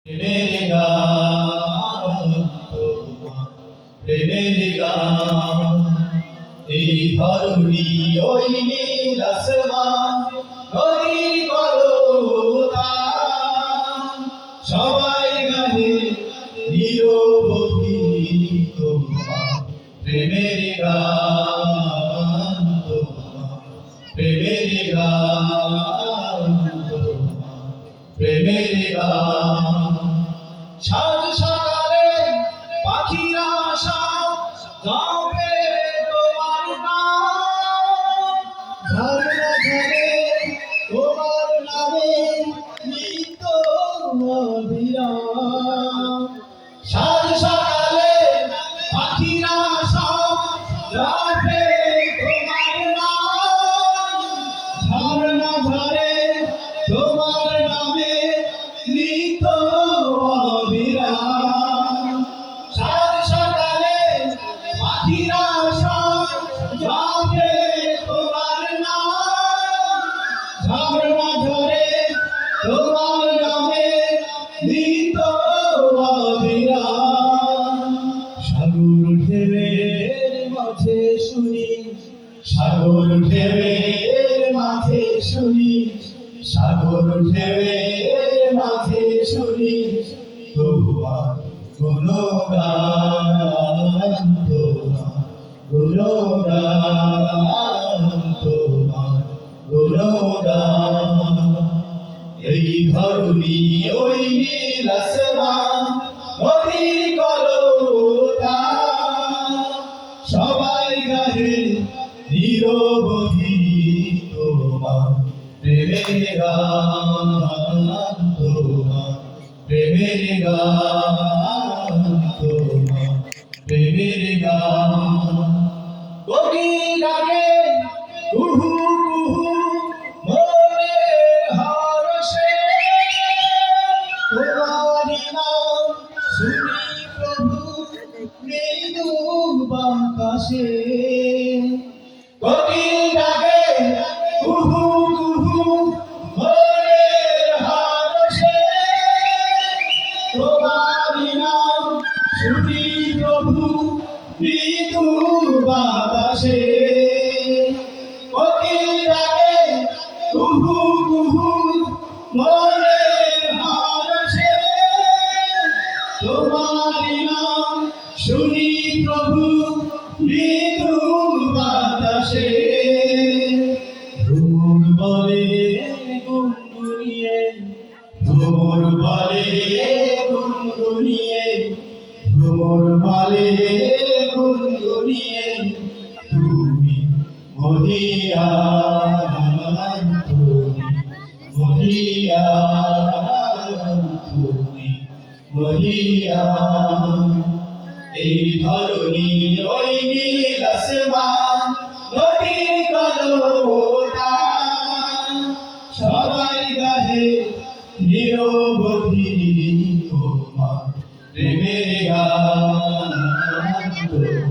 প্রেমের গান তোমার, প্রেমের গান। এই ধরণী ওই নীল আসমান, নদীর কলতান, সবাই গানে নিরবধি তোমার প্রেমের গান তোমার, প্রেমের গান তোমার, প্রেমের গান। সাজ সকালে পাখিরা সব গাবে তোমার নাম, ঝরনা ঝরে তোমার নামে নিত্য অবিরাম। সাজ সকালে পাখিরা সব গাবে তোমার নাম, ঝরনা ঝরে তোমার নামে নিত্য অবিরাম। সাত সকালে পাখিরা সব গাবে তোমার নাম, ঝরনা ঝরে তোমার নামে নিত্য অবিরাম। সাগর ঢেউয়ের মাঝে শুনি, সাগর ঢেউয়ের মাঝে শুনি, সাগর ঢেউয়ের মাঝে শুনি তোমার গুণগান, তোমার গুণগান, তোমার গুণগান। এই ধরণী ওই নীল আসমান, নদীর কলতান, সবাই গাহে নিরবধি তোমার প্রেমের গান তোমার, প্রেমের গান তোমার, প্রেমের গান। কোকিল ডাকে কুহু কুহু মনের হরষে, তোমারি নাম শুনি প্রভু মৃদু বাতাসে। কোকিল ডাকে কুহু কুহু মনের হরষে, তোমারি নাম শুনি প্রভু মৃদু বাতাসে। কোকিল ডাকে কুহু কুহু মনের হরষে, তোমারি নাম শুনি প্রভু মৃদু বাতাসে। ভ্রমর বলে গুনগুনিয়ে, ভ্রমর বলে গুনগুনিয়ে, ভ্রমর বলে গুনগুনিয়ে, তুমি মহিয়ান, তুমি মহিয়ান, তুমি মহিয়ান। এই ধরণী ওই নীল আসমান, নদীর কলতান, সবাই গাহে নিরবধি তোমার প্রেমের গান তোমার,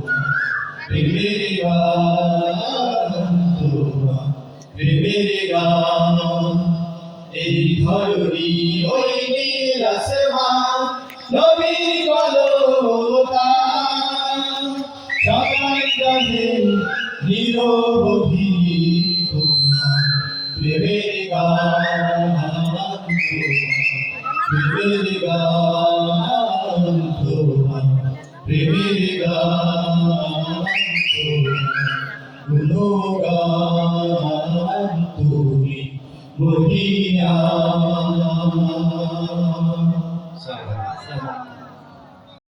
প্রেমের গান তোমার, প্রেমের গান। এই ধরণী ওই নীল আসমান, নদীর কলতান, সবাই গাহে নিরবধি তোমার প্রেমের গান তোমার, প্রেমের গান তোমার, প্রেমের গান তোমার, গুণগান তুমি মহিয়ান।